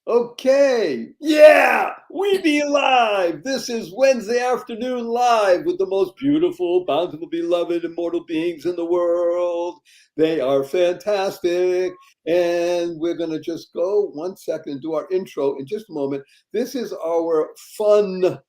Okay, yeah, we be live. This is Wednesday afternoon live with the most beautiful, bountiful, beloved, immortal beings in the world. They are fantastic. And we're going to just go 1 second and do our intro in just a moment. This is our fun,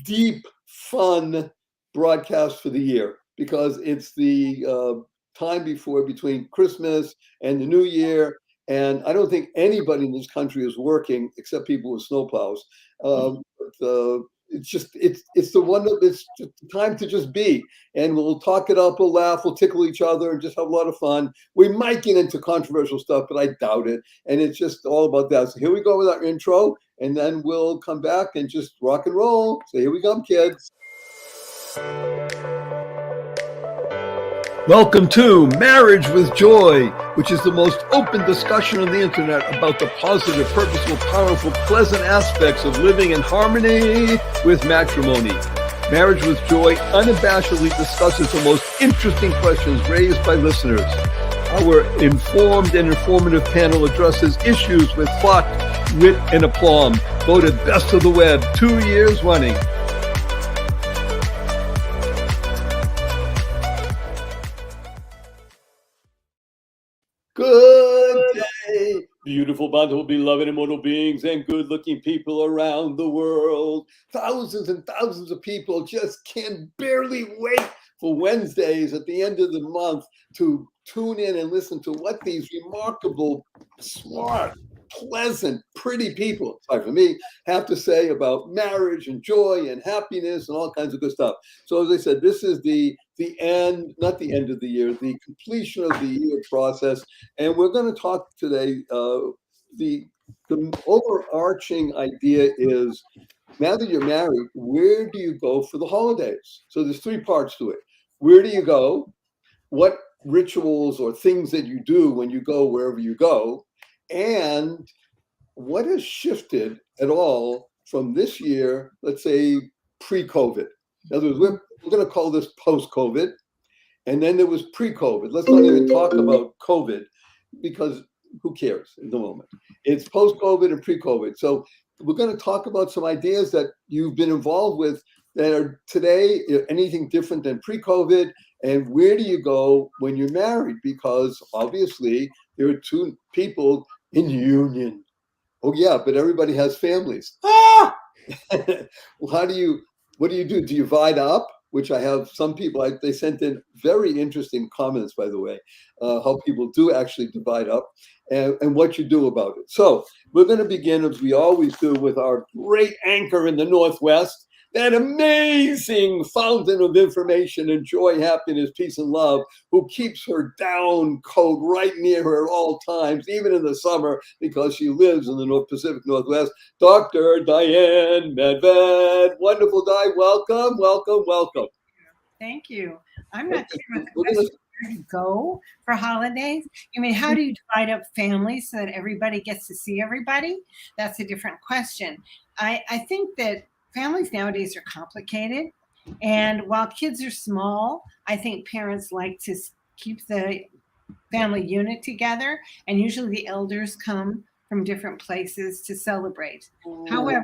deep, fun broadcast for the year because it's the time between Christmas and the New Year. And I don't think anybody in this country is working except people with snowplows. It's the one that it's just the time to just be, and we'll talk it up, we'll laugh, we'll tickle each other, and just have a lot of fun. We might get into controversial stuff, but I doubt it. And it's just all about that. So here we go with our intro, and then we'll come back and just rock and roll. So here we come, kids. Welcome to Marriage with Joy, which is the most open discussion on the internet about the positive, purposeful, powerful, pleasant aspects of living in harmony with matrimony. Marriage with Joy unabashedly discusses the most interesting questions raised by listeners. Our informed and informative panel addresses issues with thought, wit, and aplomb, voted best of the web 2 years running. Good day, beautiful, bountiful, beloved, immortal beings, and good-looking people around the world. Thousands and thousands of people just can barely wait for Wednesdays at the end of the month to tune in and listen to what these remarkable, smart, pleasant, pretty people, sorry for me, have to say about marriage and joy and happiness and all kinds of good stuff. So as I said, this is the end, not the end of the year, the completion of the year process. And we're going to talk today, the overarching idea is, now that you're married, where do you go for the holidays? So there's 3 parts to it. Where do you go? What rituals or things that you do when you go wherever you go? And what has shifted at all from this year, let's say pre-COVID? In other words, we're going to call this post-COVID. And then there was pre-COVID. Let's not even talk about COVID because who cares in the moment? It's post-COVID and pre-COVID. So we're going to talk about some ideas that you've been involved with that are today anything different than pre-COVID, and where do you go when you're married? Because obviously there are 2 people in union. Oh yeah, but everybody has families. Well, what do you do? Do you divide up? Which I have some people, they sent in very interesting comments, by the way, how people do actually divide up and what you do about it. So we're going to begin, as we always do, with our great anchor in the Northwest, that amazing fountain of information and joy, happiness, peace, and love, who keeps her down coat right near her at all times, even in the summer, because she lives in the Pacific Northwest. Dr. Diane Medved. Wonderful, Di. Welcome, welcome, welcome. Thank you. I'm not sure what the question where to go for holidays. I mean, how do you divide up families so that everybody gets to see everybody? That's a different question. I think that families nowadays are complicated. And while kids are small, I think parents like to keep the family unit together. And usually the elders come from different places to celebrate. However,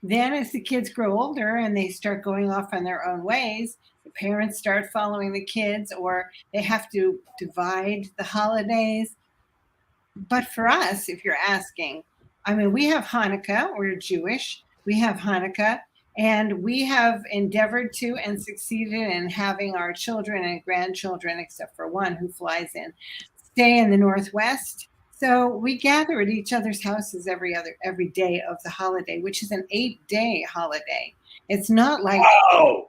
then as the kids grow older and they start going off on their own ways, the parents start following the kids, or they have to divide the holidays. But for us, if you're asking, I mean, we have Hanukkah, we're Jewish, we have Hanukkah, and we have endeavored to and succeeded in having our children and grandchildren, except for one who flies in, stay in the Northwest. So we gather at each other's houses every day of the holiday, which is an 8-day holiday. It's not like wow,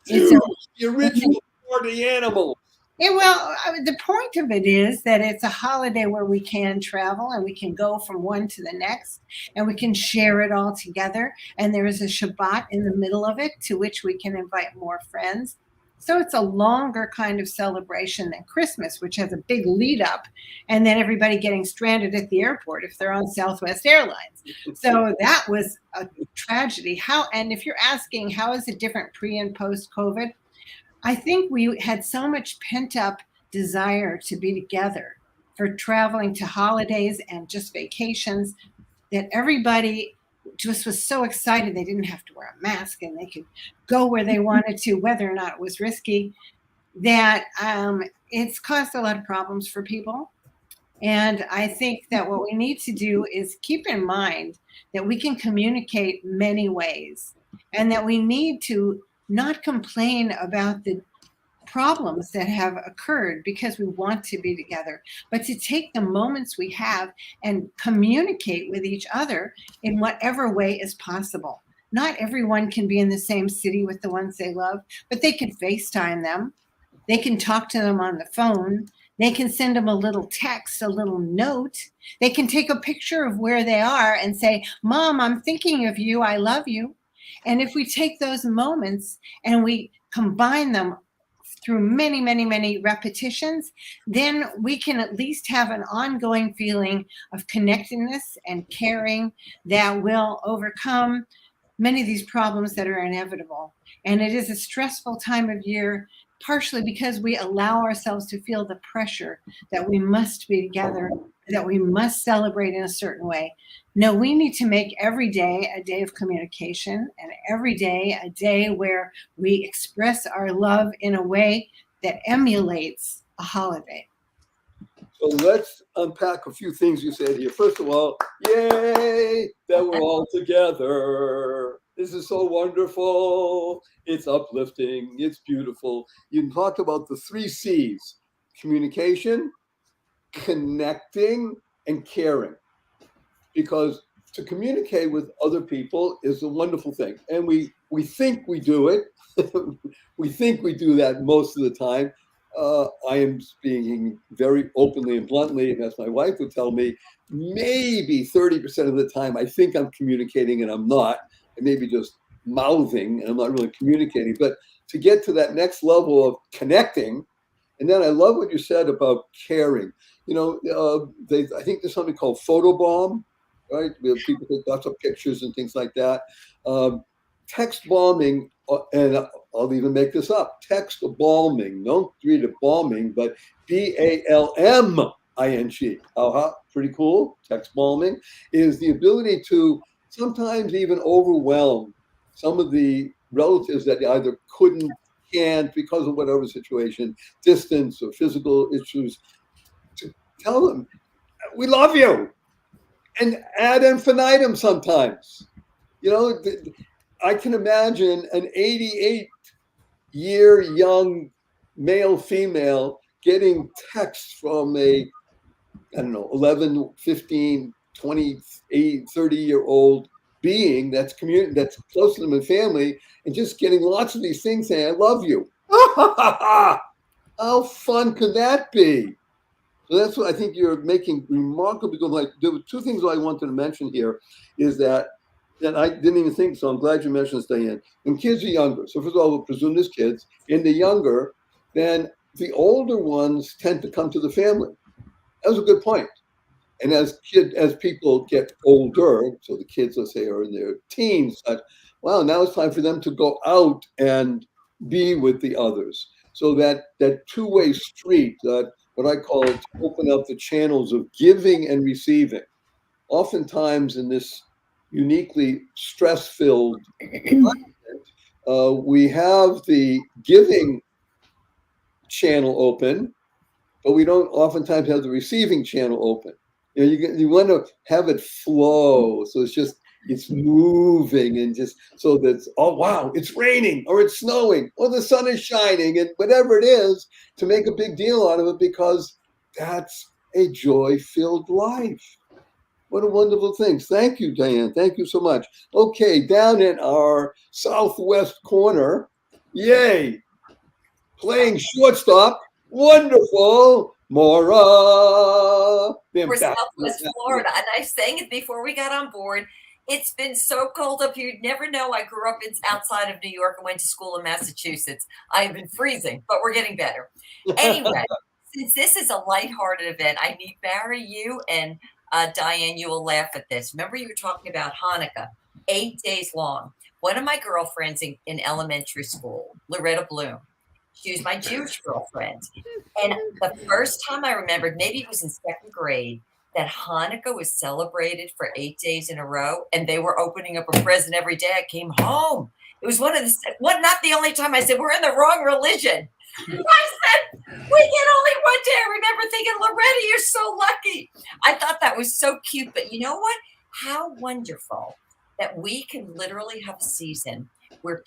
it's the original party animal. Well, the point of it is that it's a holiday where we can travel and we can go from one to the next and we can share it all together. And there is a Shabbat in the middle of it to which we can invite more friends. So it's a longer kind of celebration than Christmas, which has a big lead up and then everybody getting stranded at the airport if they're on Southwest Airlines. So that was a tragedy. And if you're asking how is it different pre and post COVID, I think we had so much pent up desire to be together for traveling to holidays and just vacations, that everybody just was so excited they didn't have to wear a mask and they could go where they wanted to, whether or not it was risky, that it's caused a lot of problems for people. And I think that what we need to do is keep in mind that we can communicate many ways and that we need to not complain about the problems that have occurred because we want to be together, but to take the moments we have and communicate with each other in whatever way is possible. Not everyone can be in the same city with the ones they love, but they can FaceTime them. They can talk to them on the phone. They can send them a little text, a little note. They can take a picture of where they are and say, Mom, I'm thinking of you. I love you. And if we take those moments and we combine them through many, many, many repetitions, then we can at least have an ongoing feeling of connectedness and caring that will overcome many of these problems that are inevitable. And it is a stressful time of year, partially because we allow ourselves to feel the pressure that we must be together, that we must celebrate in a certain way. No, we need to make every day a day of communication and every day a day where we express our love in a way that emulates a holiday. So let's unpack a few things you said here. First of all, yay that we're all together. This is so wonderful. It's uplifting. It's beautiful. You can talk about the 3 C's: communication, connecting, and caring. Because to communicate with other people is a wonderful thing. And we think we do it. We think we do that most of the time. I am speaking very openly and bluntly, and as my wife would tell me, maybe 30% of the time I think I'm communicating and I'm not. I may be just mouthing and I'm not really communicating. But to get to that next level of connecting, and then I love what you said about caring. You know, I think there's something called photobomb, right? Where people take lots of pictures and things like that. Text bombing, and I'll even make this up. Text bombing. Don't read it bombing, but BALMING. Pretty cool. Text bombing is the ability to sometimes even overwhelm some of the relatives that either couldn't, can't, because of whatever situation, distance or physical issues, to tell them, we love you. And ad infinitum sometimes. You know, I can imagine an 88-year young male, female getting texts from a, I don't know, 11, 15, 28, 30-year-old being that's close to them and family, and just getting lots of these things saying, I love you. How fun could that be? So that's what I think you're making remarkably good. Like, there were 2 things I wanted to mention here is that I didn't even think, so I'm glad you mentioned this, Diane. When kids are younger, so first of all, we'll presume there's kids, and they're younger, then the older ones tend to come to the family. That was a good point. And as people get older, so the kids, let's say, are in their teens, wow, now it's time for them to go out and be with the others. So that 2-way street, what I call to open up the channels of giving and receiving. Oftentimes in this uniquely stress-filled environment, we have the giving channel open, but we don't oftentimes have the receiving channel open. You know, you want to have it flow, so it's moving, and just so that, oh wow, it's raining or it's snowing or the sun is shining, and whatever it is, to make a big deal out of it, because that's a joy-filled life. What a wonderful thing. Thank you, Diane. Thank you so much. Okay, down in our southwest corner, yay, playing shortstop, wonderful, Maura. For Southwest Florida, and I sang it before we got on board. It's been so cold up here. You'd never know. I grew up outside of New York and went to school in Massachusetts. I have been freezing, but we're getting better. Anyway, since this is a lighthearted event, I need Barry, you, and Diane, you will laugh at this. Remember you were talking about Hanukkah, 8 days long. One of my girlfriends in elementary school, Loretta Bloom, She was my Jewish girlfriend. And the first time I remembered, maybe it was in second grade, that Hanukkah was celebrated for 8 days in a row, and they were opening up a present every day. I came home. It was not the only time I said, we're in the wrong religion. I said, we get only one day. I remember thinking, Loretta, you're so lucky. I thought that was so cute. But you know what? How wonderful that we can literally have a season where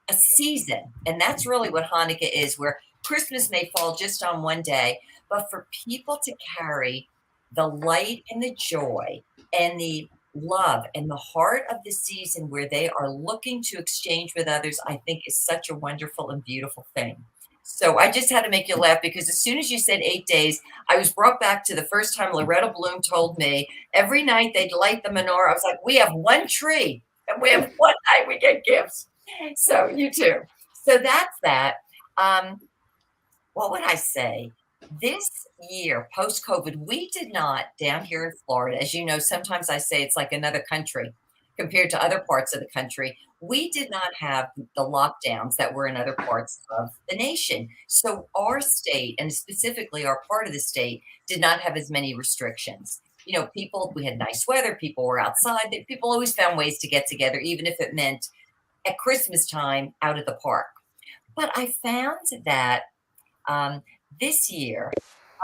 a season, and that's really what Hanukkah is, where Christmas may fall just on one day, but for people to carry the light and the joy and the love and the heart of the season where they are looking to exchange with others, I think is such a wonderful and beautiful thing. So I just had to make you laugh because as soon as you said 8 days, I was brought back to the first time Loretta Bloom told me every night they'd light the menorah. I was like, we have one tree and we have one night we get gifts. So you too. So that's that. What would I say? This year, post-COVID, we did not, down here in Florida, as you know, sometimes I say it's like another country compared to other parts of the country. We did not have the lockdowns that were in other parts of the nation. So our state, and specifically our part of the state, did not have as many restrictions. You know, we had nice weather, people were outside, people always found ways to get together, even if it meant at Christmas time out at the park. But I found that this year,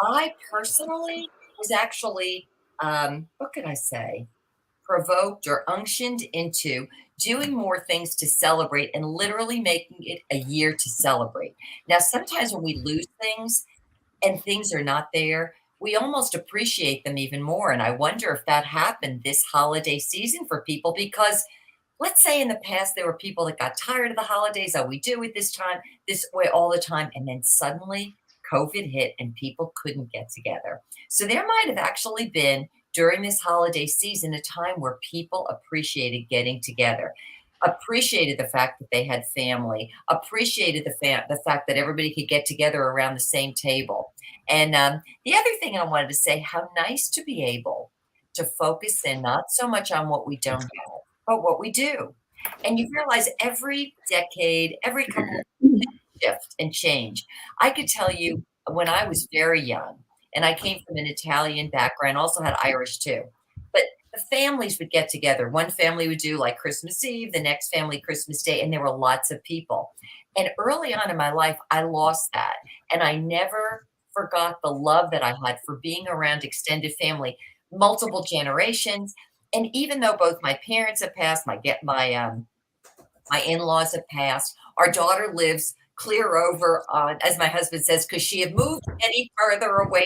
I personally was actually, what could I say, provoked or unctioned into doing more things to celebrate and literally making it a year to celebrate. Now, sometimes when we lose things and things are not there, we almost appreciate them even more. And I wonder if that happened this holiday season for people because let's say in the past there were people that got tired of the holidays. Oh, we do it this way all the time. And then suddenly COVID hit and people couldn't get together. So there might have actually been during this holiday season a time where people appreciated getting together, appreciated the fact that they had family, appreciated the fact that everybody could get together around the same table. And the other thing I wanted to say, how nice to be able to focus in not so much on what we don't have, but what we do. And you realize every decade, every couple of years, shift and change. I could tell you when I was very young, and I came from an Italian background, also had Irish too, but the families would get together. One family would do like Christmas Eve, the next family Christmas Day, and there were lots of people. And early on in my life, I lost that. And I never forgot the love that I had for being around extended family, multiple generations. And even though both my parents have passed, my in-laws have passed, our daughter lives clear over, as my husband says, because she had moved any further away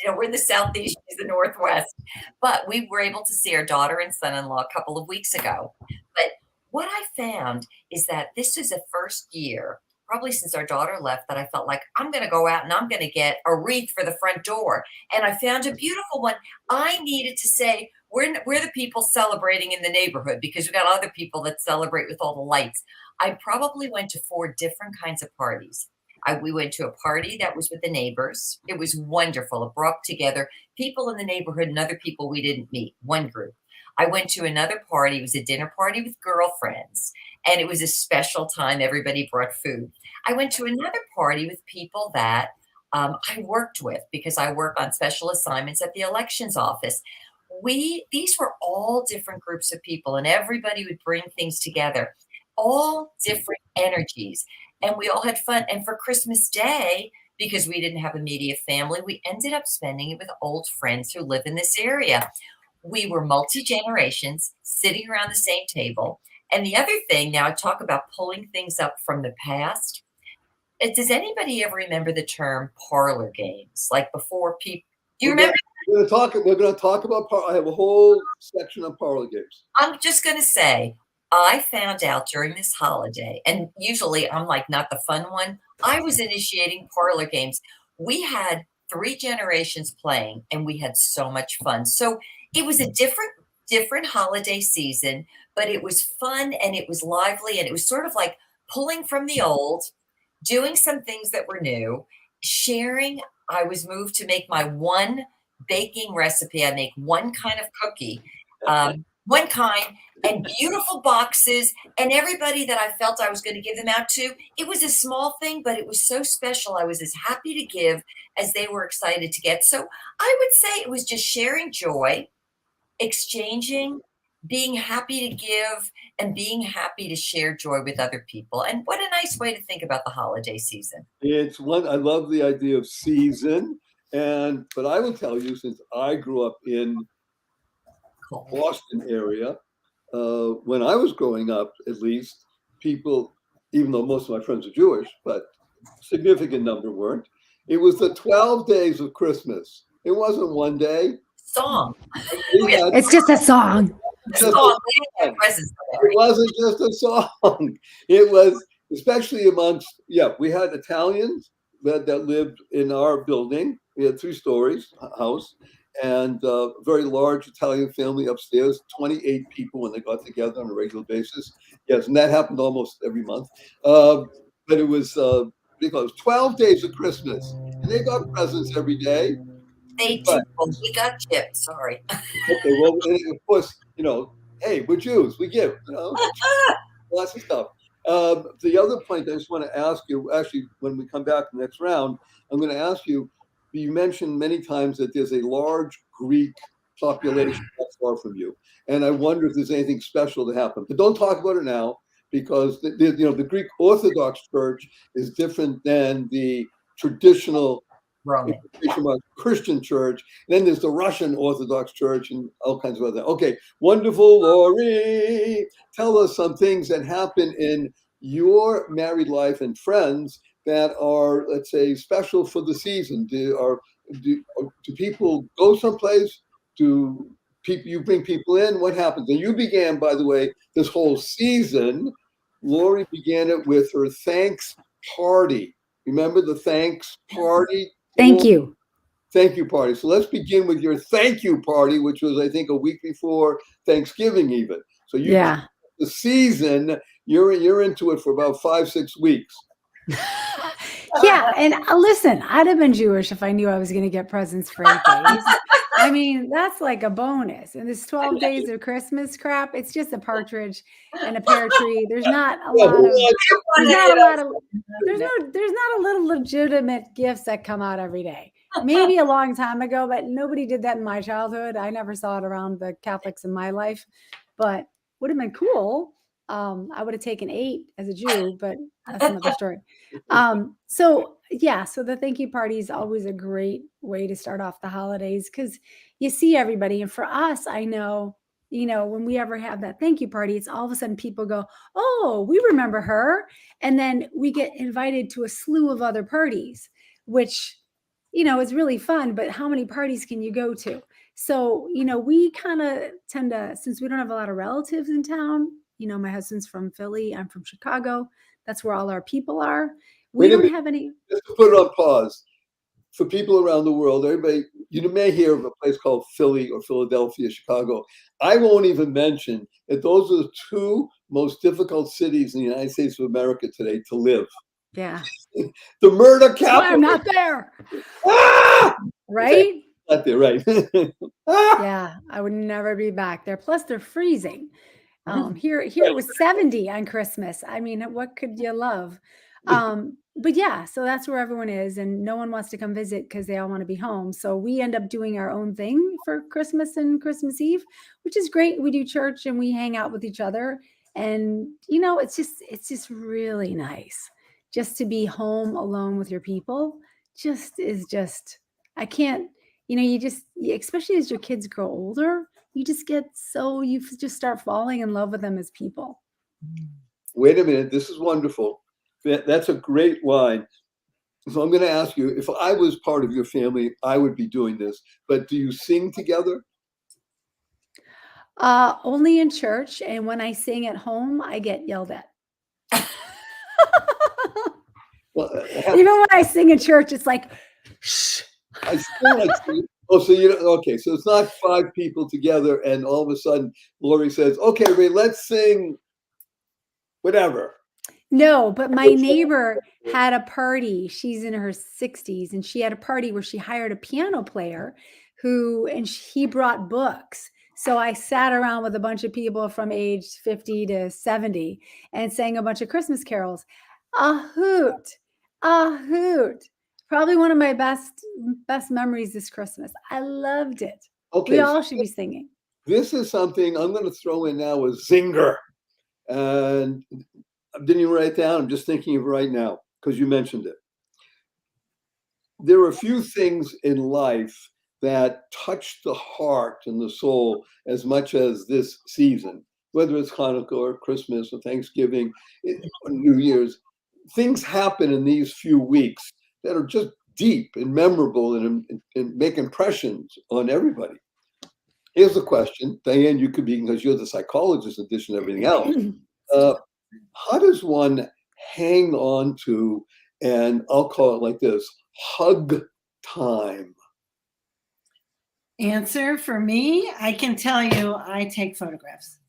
than we're in the Southeast, she's the Northwest. But we were able to see our daughter and son-in-law a couple of weeks ago. But what I found is that this is the first year, probably since our daughter left, that I felt like I'm going to go out and I'm going to get a wreath for the front door. And I found a beautiful one. I needed to say, we're the people celebrating in the neighborhood because we got other people that celebrate with all the lights. I probably went to 4 different kinds of parties. We went to a party that was with the neighbors. It was wonderful. It brought together people in the neighborhood and other people we didn't meet, one group. I went to another party. It was a dinner party with girlfriends, and it was a special time. Everybody brought food. I went to another party with people that I worked with because I work on special assignments at the elections office. These were all different groups of people, and everybody would bring things together, all different energies, and we all had fun. And for Christmas Day, because we didn't have immediate family, we ended up spending it with old friends who live in this area. We were multi-generations sitting around the same table. And the other thing, now I talk about pulling things up from the past. Does anybody ever remember the term parlor games? Like before people, do you remember? We're going to talk about. I have a whole section on parlor games. I'm just going to say, I found out during this holiday, and usually I'm like not the fun one. I was initiating parlor games. We had 3 generations playing, and we had so much fun. So it was a different holiday season, but it was fun and it was lively, and it was sort of like pulling from the old, doing some things that were new, sharing. I was moved to make my one baking recipe. I make one kind of cookie. one kind, and beautiful boxes, and everybody that I felt I was going to give them out to. It was a small thing, but it was so special. I was as happy to give as they were excited to get. So I would say it was just sharing joy, exchanging, being happy to give, and being happy to share joy with other people. And what a nice way to think about the holiday season. It's one, I love the idea of season. But I will tell you, since I grew up in Cool. Boston area, when I was growing up, at least, people, even though most of my friends are Jewish, but significant number weren't, it was the 12 days of Christmas. It wasn't one day. Song. We had It's just a song. just a Song. We had presents for It wasn't just a song. It was, especially amongst, we had Italians that lived in our building. We had 3 stories house, and a very large Italian family upstairs, 28 people when they got together on a regular basis. Yes, and that happened almost every month. But it was because 12 days of Christmas, and they got presents every day. They do. But- Well, we got chipped. Sorry. Okay, well, and of course, hey, we're Jews, we give, lots of stuff. The other point I just want to ask you, actually, when we come back the next round, I'm going to ask you, you mentioned many times that there's a large Greek population not far from you. And I wonder if there's anything special to happen. But don't talk about it now, because the Greek Orthodox Church is different than the traditional Roman. Christian church. Then there's the Russian Orthodox Church and all kinds of other. Okay, wonderful, Lori. Tell us some things that happen in your married life and friends that are, let's say, special for the season. Do people go someplace? Do you bring people in? What happens? And you began, by the way, this whole season. Lori began it with her thanks party. Remember the thanks party? Thank you. Thank you party. So let's begin with your thank you party, which was, I think, a week before Thanksgiving even. So the season, you're into it for about 5-6 weeks. Yeah, and listen, I'd have been Jewish if I knew I was going to get presents for 8 days. I mean, that's like a bonus. And this 12 days of Christmas crap, it's just a partridge and a pear tree. There's not a lot of there's not a little legitimate gifts that come out every day. Maybe a long time ago, but nobody did that in my childhood. I never saw it around the Catholics in my life, but would have been cool. I would have taken 8 as a Jew, but that's another story. So the thank you party is always a great way to start off the holidays, because you see everybody. And for us, I know, when we ever have that thank you party, it's all of a sudden people go, oh, we remember her. And then we get invited to a slew of other parties, which, is really fun. But how many parties can you go to? So, we kind of tend to, since we don't have a lot of relatives in town, my husband's from Philly, I'm from Chicago. That's where all our people are. We don't have any. Just to put it on pause, for people around the world, everybody, you may hear of a place called Philly or Philadelphia, Chicago. I won't even mention that those are the 2 most difficult cities in the United States of America today to live. Yeah. The murder capital. I'm not there. Ah! Right? Not there, right. Yeah, I would never be back there. Plus, they're freezing. Here it was 70 on Christmas. I mean, what could you love? But yeah, so that's where everyone is, and no one wants to come visit because they all want to be home. So we end up doing our own thing for Christmas and Christmas Eve, which is great. We do church and we hang out with each other, and it's just really nice just to be home alone with your people. I can't, especially as your kids grow older, you just start falling in love with them as people. Wait a minute, this is wonderful. That's a great line. So I'm going to ask you, if I was part of your family, I would be doing this. But do you sing together? Only in church, and when I sing at home, I get yelled at. Well, Even when I sing in church, it's like, shh. I still like singing. Oh, so okay. So it's not 5 people together, and all of a sudden, Lori says, "Okay, everybody, let's sing whatever." No, but my neighbor had a party. She's in her 60s, and she had a party where she hired a piano player he brought books. So I sat around with a bunch of people from age 50 to 70 and sang a bunch of Christmas carols. A hoot, a hoot. Probably one of my best memories this Christmas. I loved it. Okay, We all should be singing. this is something I'm going to throw in now, a zinger. And I didn't even write it down. I'm just thinking of it right now because you mentioned it. There are a few things in life that touch the heart and the soul as much as this season, whether it's Hanukkah or Christmas or Thanksgiving or New Year's. Things happen in these few weeks that are just deep and memorable and make impressions on everybody. Here's the question, Diane, you could be, because you're the psychologist in addition to everything else. How does one hang on to, and I'll call it like this, hug time? Answer for me, I can tell you I take photographs.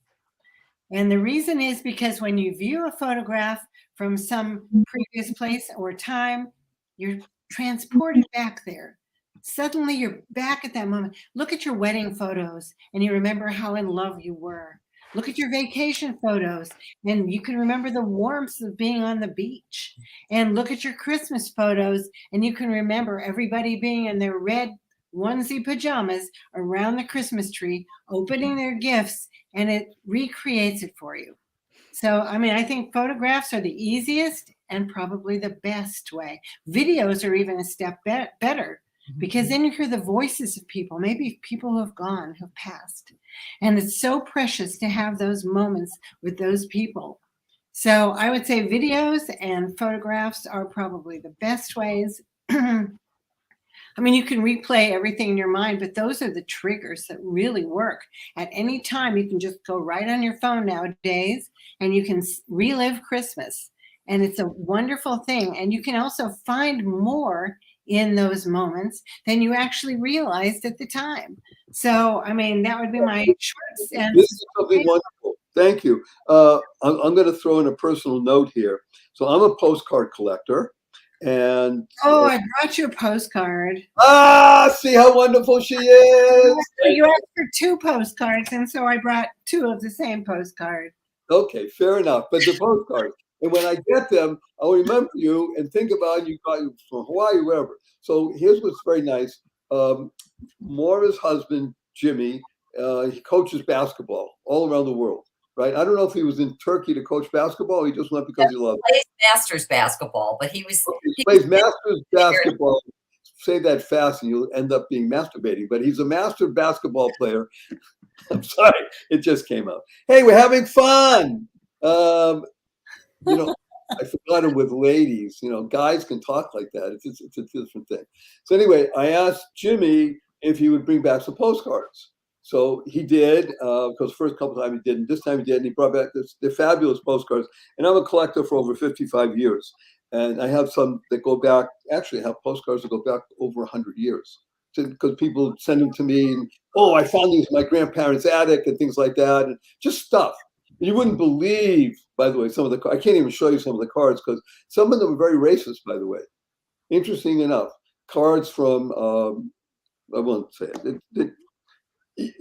And the reason is because when you view a photograph from some previous place or time, you're transported back there. Suddenly you're back at that moment. Look at your wedding photos and you remember how in love you were. Look at your vacation photos and you can remember the warmth of being on the beach. And look at your Christmas photos and you can remember everybody being in their red onesie pajamas around the Christmas tree, opening their gifts, and it recreates it for you. So, I mean, I think photographs are the easiest and probably the best way. Videos are even a step better because then you hear the voices of people, maybe people who have gone, who have passed. And it's so precious to have those moments with those people. So I would say videos and photographs are probably the best ways. I mean, you can replay everything in your mind, but those are the triggers that really work. At any time, you can just go right on your phone nowadays and you can relive Christmas. And it's a wonderful thing. And you can also find more in those moments than you actually realized at the time. So, I mean, that would be my short sense. This is something wonderful. Thank you. I'm going to throw in a personal note here. So I'm a postcard collector. And I brought you a postcard. See how wonderful she is. You asked for 2 postcards, and so I brought 2 of the same postcard. Okay, fair enough. But the postcards, and when I get them, I'll remember you and think about you got from Hawaii, wherever. So here's what's very nice. Maura's husband, Jimmy, he coaches basketball all around the world. Right. I don't know if he was in Turkey to coach basketball. He just went because he loved it. He plays Masters basketball, but he plays Masters basketball. Say that fast and you'll end up being masturbating. But he's a master basketball player. I'm sorry. It just came out. Hey, we're having fun. I forgot it with ladies. Guys can talk like that. It's a different thing. So anyway, I asked Jimmy if he would bring back some postcards. So he did, because the first couple of times he didn't. This time he did, and he brought back the fabulous postcards. And I'm a collector for over 55 years. And I have some that go back, actually I have postcards that go back over 100 years. Because people send them to me, and, I found these in my grandparents' attic and things like that. And just stuff. And you wouldn't believe, by the way, some of the I can't even show you some of the cards, because some of them are very racist, by the way. Interesting enough. Cards from, I won't say it.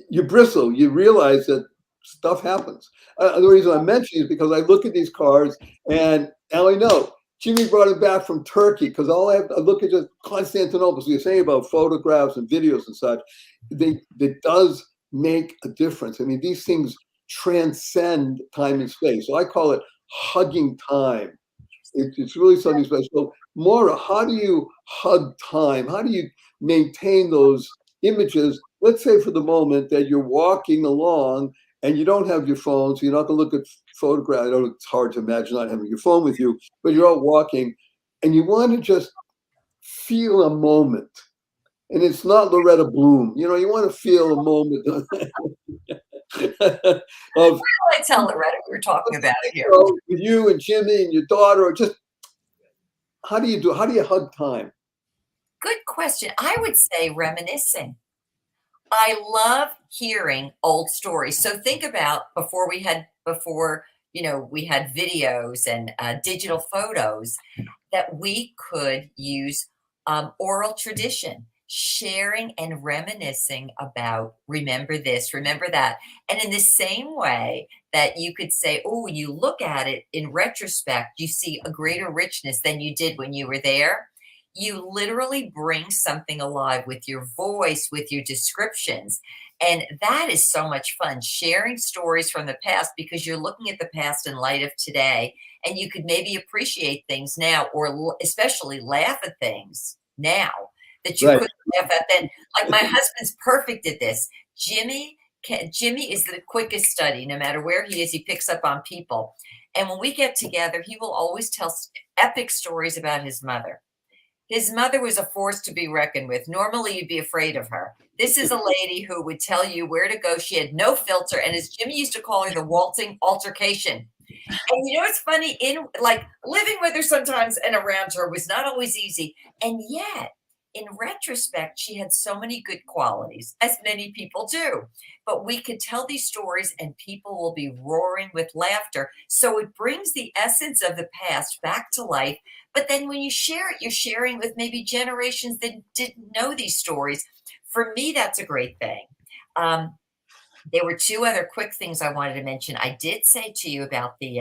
You bristle. You realize that stuff happens. The reason I mention is because I look at these cards and now I know Jimmy brought it back from Turkey, because I look at just Constantinople. So you're saying about photographs and videos and such, it does make a difference. I mean, these things transcend time and space. So I call it hugging time. It's really something special. So, Maura, how do you hug time? How do you maintain those images? Let's say for the moment that you're walking along and you don't have your phone, so you're not going to look at photographs. I know it's hard to imagine not having your phone with you, but you're out walking and you want to just feel a moment. And it's not Loretta Bloom. You want to feel a moment of Where do I tell Loretta we were talking about it here? With you and Jimmy and your daughter, or just how do you hug time? Good question. I would say reminiscing. I love hearing old stories. So think about before we had videos and digital photos, that we could use oral tradition, sharing and reminiscing about remember this, remember that. And in the same way that you could say, oh, you look at it in retrospect, you see a greater richness than you did when you were there. You literally bring something alive with your voice, with your descriptions. And that is so much fun, sharing stories from the past because you're looking at the past in light of today, and you could maybe appreciate things now, or especially laugh at things now that you Right. couldn't laugh at then. Like my husband's perfect at this. Jimmy is the quickest study. No matter where he is, he picks up on people. And when we get together, he will always tell epic stories about his mother. His mother was a force to be reckoned with. Normally, you'd be afraid of her. This is a lady who would tell you where to go. She had no filter. And as Jimmy used to call her, the waltzing altercation. And you know, it's funny, in like living with her sometimes and around her was not always easy. And yet, in retrospect, she had so many good qualities, as many people do. But we could tell these stories and people will be roaring with laughter. So it brings the essence of the past back to life. But then when you share it, you're sharing with maybe generations that didn't know these stories. For me, that's a great thing. There were two other quick things I wanted to mention. I did say to you about the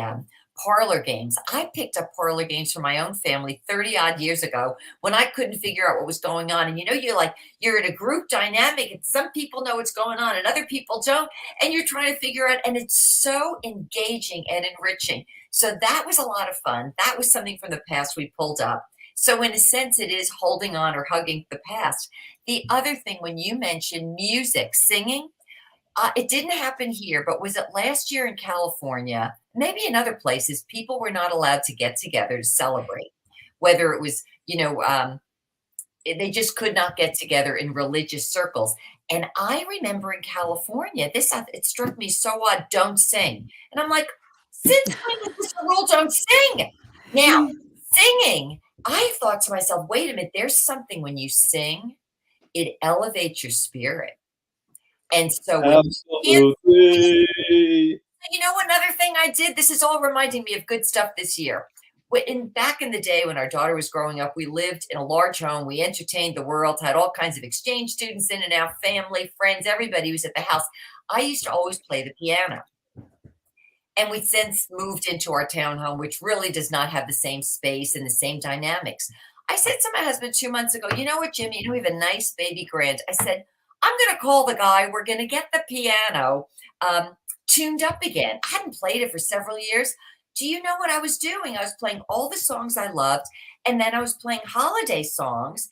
parlor games. I picked up parlor games for my own family 30 odd years ago when I couldn't figure out what was going on. And you know, you're in a group dynamic and some people know what's going on and other people don't. And you're trying to figure out, and it's so engaging and enriching. So that was a lot of fun. That was something from the past we pulled up. So in a sense, it is holding on or hugging the past. The other thing, when you mentioned music, singing, it didn't happen here, but was it last year in California? Maybe in other places, people were not allowed to get together to celebrate. Whether it was, they just could not get together in religious circles. And I remember in California, it struck me so odd. Don't sing, and I'm like, since when is this the rule? Don't sing. Now, singing, I thought to myself, wait a minute. There's something when you sing, it elevates your spirit. And so when Absolutely. you know, another thing I did, this is all reminding me of good stuff this year. Back in the day when our daughter was growing up, we lived in a large home. We entertained the world, had all kinds of exchange students in and out, family, friends, everybody was at the house. I used to always play the piano. And we've since moved into our townhome, which really does not have the same space and the same dynamics. I said to my husband 2 months ago, you know what, Jimmy, you know, we have a nice baby grand. I said, I'm going to call the guy. We're going to get the piano tuned up again. I hadn't played it for several years. Do you know what I was doing? I was playing all the songs I loved, and then I was playing holiday songs.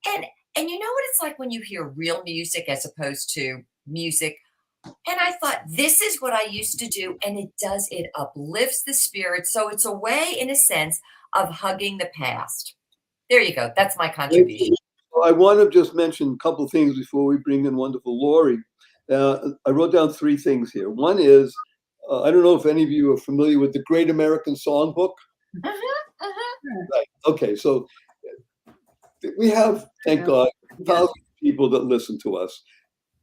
And you know what it's like when you hear real music as opposed to music. And I thought, this is what I used to do, and it uplifts the spirit. So it's a way, in a sense, of hugging the past. There you go. That's my contribution. I want to just mention a couple of things before we bring in wonderful Lori. I wrote down 3 things here. One is, I don't know if any of you are familiar with the Great American Songbook. Right. Okay, so we have, thank God, thousands of people that listen to us.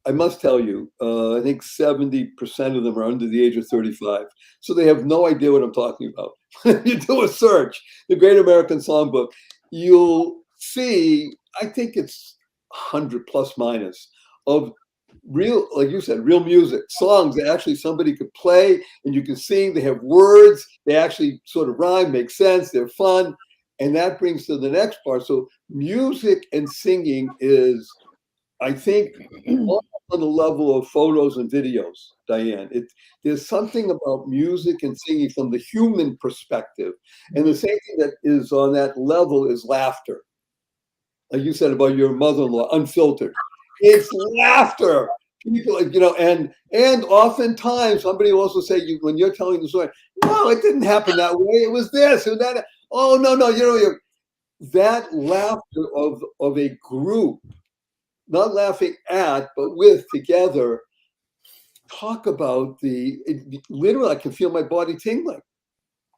I must tell you, I think 70% of them are under the age of 35. So they have no idea what I'm talking about. You do a search, the Great American Songbook, you'll see, I think it's 100 plus minus of real, like you said, real music, songs that actually somebody could play and you can sing. They have words, they actually sort of rhyme, make sense, they're fun. And that brings to the next part. So music and singing is, I think, on the level of photos and videos, Diane. There's something about music and singing from the human perspective. And the same thing that is on that level is laughter. Like you said about your mother-in-law, unfiltered. It's laughter. People, and oftentimes somebody will also say, when you're telling the story, no, it didn't happen that way. It was this or that. Oh, no, that laughter of a group, not laughing at, but with, together, talk about literally, I can feel my body tingling.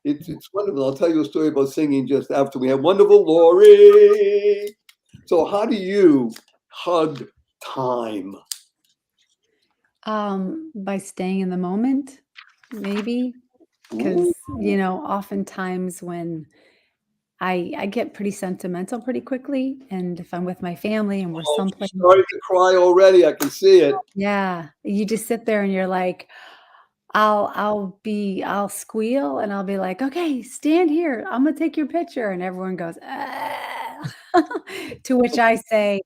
It's wonderful. I'll tell you a story about singing just after we have wonderful Lori. So how do you hug time? By staying in the moment, maybe, because oftentimes when I get pretty sentimental pretty quickly, and if I'm with my family and we're Oh, someplace, she's starting to cry already. I can see it. yeah, you just sit there and you're like, I'll squeal and I'll be like, okay, stand here. I'm gonna take your picture. And everyone goes, "Ah." To which I say,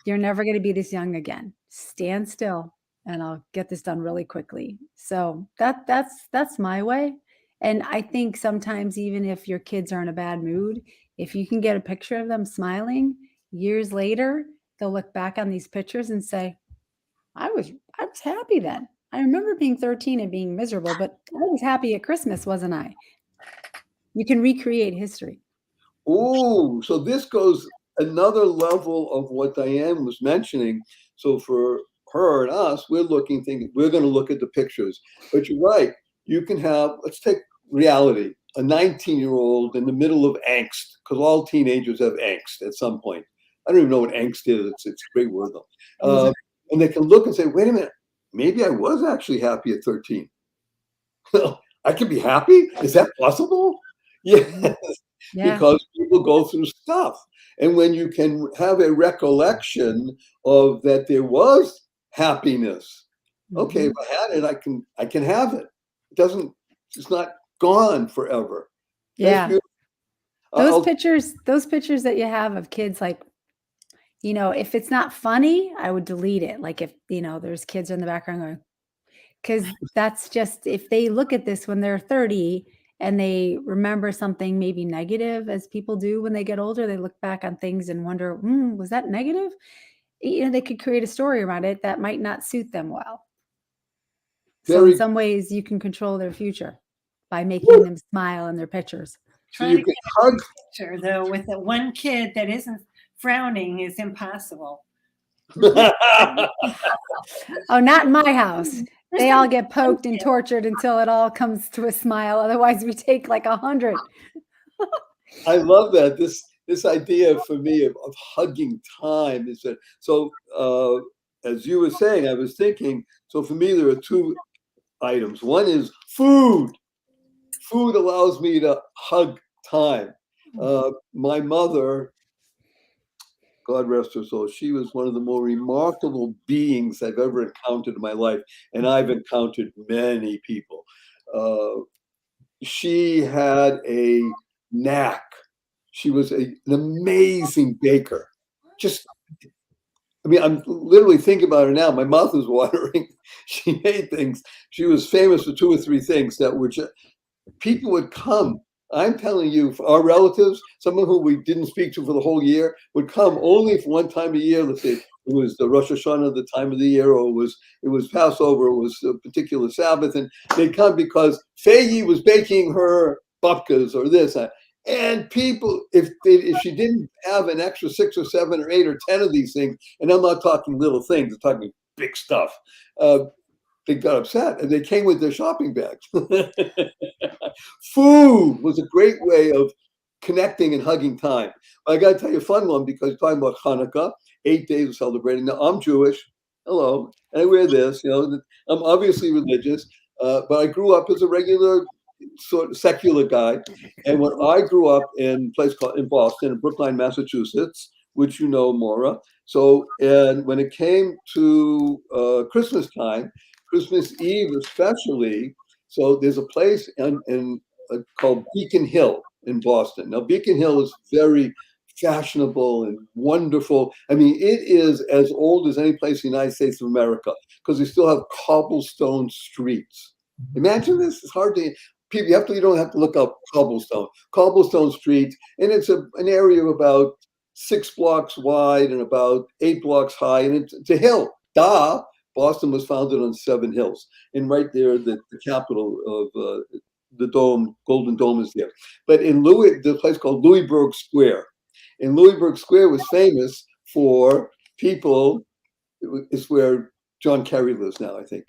you're never gonna be this young again. Stand still and I'll get this done really quickly. So that's my way. And I think sometimes even if your kids are in a bad mood, if you can get a picture of them smiling years later, they'll look back on these pictures and say, I was happy then. I remember being 13 and being miserable, but I was happy at Christmas, wasn't I? You can recreate history. Ooh, so this goes another level of what Diane was mentioning. So for her and us, we're looking, thinking we're going to look at the pictures. But you're right. You can have, let's take reality, a 19-year-old in the middle of angst, because all teenagers have angst at some point. I don't even know what angst is. It's a great word though. And they can look and say, wait a minute, maybe I was actually happy at 13. I can be happy? Is that possible? Yes, Yeah. because people go through stuff. And when you can have a recollection of that there was happiness, okay, if Mhm. I had it, I can have it. It's not gone forever. That's Yeah. beautiful. Those pictures that you have of kids, like, if it's not funny, I would delete it. Like if, there's kids in the background going, because that's just, if they look at this when they're 30 and they remember something maybe negative, as people do when they get older, they look back on things and wonder, was that negative? They could create a story around it that might not suit them well. So in very some ways, you can control their future by making them smile in their pictures. so Trying you to can get hug. a picture though with the one kid that isn't frowning is impossible. Oh, not in my house. There's They that all get one poked and kid. tortured until it all comes to a smile. Otherwise, we take like 100. I love that. This idea for me of hugging time is that so as you were saying, I was thinking, so for me there are two items. One is food. Food allows me to hug time. My mother, God rest her soul, she was one of the more remarkable beings I've ever encountered in my life, and I've encountered many people. She had a knack. She was an amazing baker. Just, I mean, I'm literally thinking about her now. My mouth is watering. She made things. She was famous for two or three things that were just, people would come. I'm telling you, for our relatives, someone who we didn't speak to for the whole year would come only for one time a year. Let's say it was the Rosh Hashanah, the time of the year, or it was Passover, it was a particular Sabbath, and they'd come because Fayyi was baking her babkas or this. And people, if she didn't have an extra 6 or 7 or 8 or 10 of these things, and I'm not talking little things, I'm talking big stuff. They got upset and they came with their shopping bags. Food was a great way of connecting and hugging time. I got to tell you a fun one because you're talking about Hanukkah, 8 days of celebrating. Now, I'm Jewish. Hello. And I wear this. I'm obviously religious, but I grew up as a regular sort of secular guy. And when I grew up in a place called in Boston, in Brookline, Massachusetts, which you know, Maura. So, and when it came to Christmas time, Christmas Eve especially, so there's a place called Beacon Hill in Boston. Now, Beacon Hill is very fashionable and wonderful. I mean, it is as old as any place in the United States of America because they still have cobblestone streets. Imagine this. It's hard to people. You don't have to look up cobblestone streets, and it's an area of about 6 blocks wide and about 8 blocks high, and it's a hill. Boston was founded on 7 hills, and right there, the capital of the dome, Golden Dome, is there. But in the place called Louisburg Square, and Louisburg Square was famous for people. It's where John Kerry lives now, I think.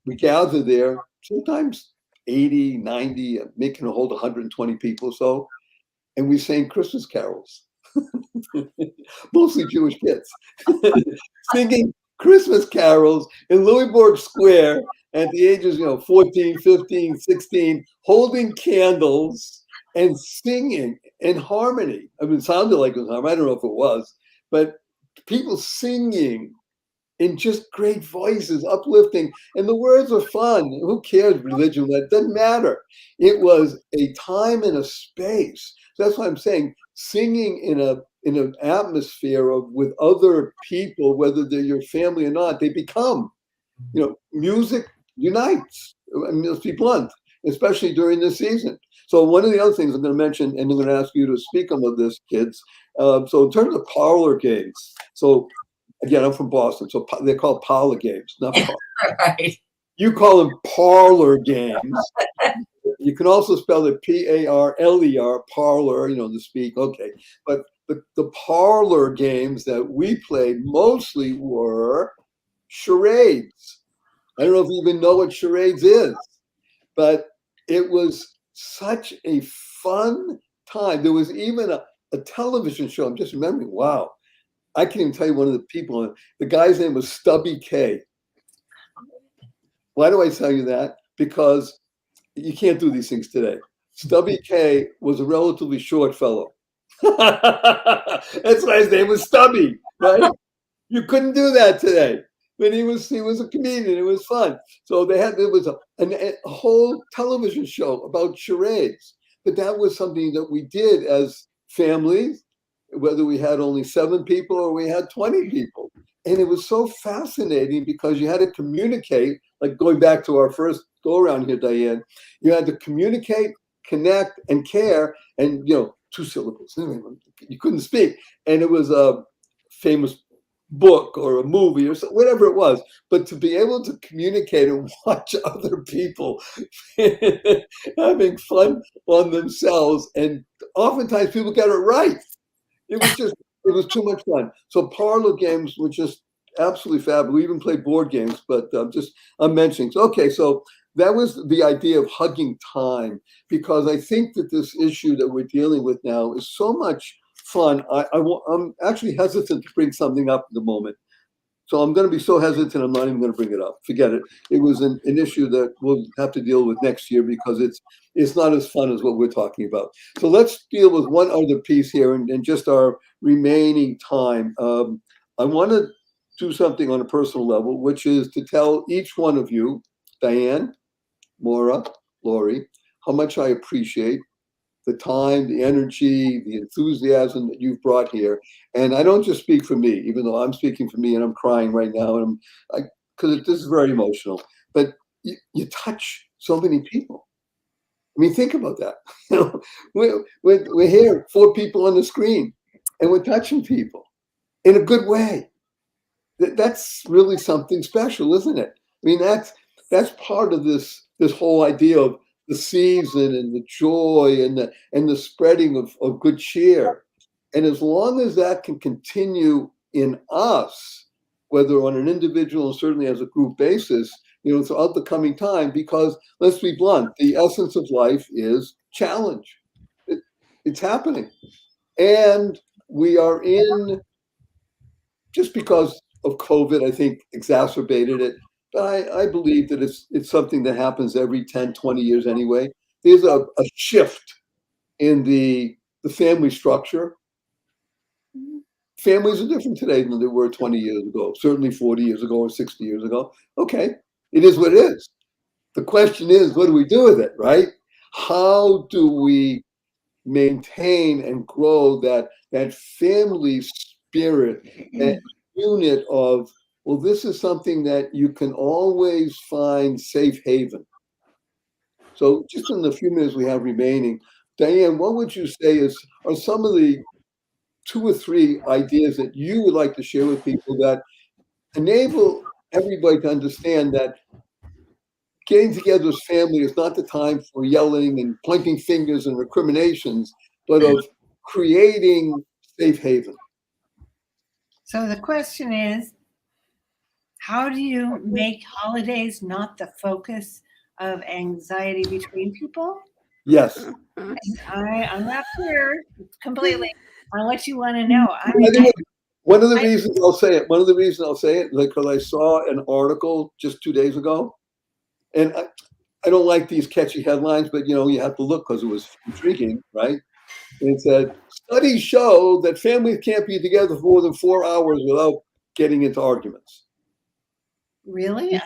We gather there sometimes 80, 90, making a hold 120 people or so, and we sang Christmas carols. Mostly Jewish kids singing Christmas carols in Louisburg Square at the ages, 14, 15, 16, holding candles and singing. in harmony. I mean, it sounded like it was harmony. I don't know if it was, but people singing in just great voices, uplifting, and the words are fun. Who cares religion? That doesn't matter. It was a time and a space. So that's why I'm saying singing in an atmosphere of with other people, whether they're your family or not, they become, music unites. I mean, let's be blunt, especially during this season. So one of the other things I'm going to mention, and I'm going to ask you to speak on this, kids. So in terms of parlor games, so again, I'm from Boston, so they're called parlor games, not parlor. Right. You call them parlor games. You can also spell it Parler, parlor, to speak. Okay. But the parlor games that we played mostly were charades. I don't know if you even know what charades is, but it was such a fun time. There was even a television show. I'm just remembering, wow. I can't even tell you one of the people. The guy's name was Stubby K. Why do I tell you that? Because you can't do these things today. Stubby K was a relatively short fellow. That's why his name was Stubby, right? You couldn't do that today. But he was a comedian. It was fun. So there was a whole television show about charades. But that was something that we did as families, whether we had only 7 people or we had 20 people. And it was so fascinating because you had to communicate, like going back to our first go around here, Diane, you had to communicate, connect, and care, and 2 syllables. You couldn't speak. And it was a famous book or a movie or whatever it was. But to be able to communicate and watch other people having fun on themselves, and oftentimes people got it right. It was too much fun. So parlor games were just absolutely fabulous. We even played board games, but I'm mentioning. So that was the idea of hugging time, because I think that this issue that we're dealing with now is so much fun. I'm actually hesitant to bring something up at the moment. So I'm going to be so hesitant, I'm not even going to bring it up. Forget it. It was an issue that we'll have to deal with next year because it's not as fun as what we're talking about. So let's deal with one other piece here and just our remaining time. I want to do something on a personal level, which is to tell each one of you, Diane, Maura, Lori, how much I appreciate the time, the energy, the enthusiasm that you've brought here. And I don't just speak for me, even though I'm speaking for me and I'm crying right now, and because this is very emotional, but you touch so many people. I mean, think about that. We're here, 4 people on the screen, and we're touching people in a good way. That's really something special, isn't it? I mean, that's part of this whole idea of the season and the joy and the spreading of good cheer. And as long as that can continue in us, whether on an individual and certainly as a group basis, throughout the coming time, because let's be blunt, the essence of life is challenge. It's happening. And we are in, just because of COVID, I think exacerbated it. But I believe that it's something that happens every 10, 20 years anyway. There's a shift in the family structure. Families are different today than they were 20 years ago, certainly 40 years ago or 60 years ago. Okay, it is what it is. The question is, what do we do with it, right? How do we maintain and grow that family spirit, that unit of, well, this is something that you can always find safe haven. So just in the few minutes we have remaining, Diane, what would you say are some of the 2 or 3 ideas that you would like to share with people that enable everybody to understand that getting together as family is not the time for yelling and pointing fingers and recriminations, but of creating safe haven? So the question is, how do you make holidays not the focus of anxiety between people? Yes. I'm not clear completely on what you want to know. One of the reasons I'll say it, because I saw an article just 2 days ago, and I don't like these catchy headlines, but you have to look because it was intriguing, right? And it said, studies show that families can't be together for more than 4 hours without getting into arguments. Really?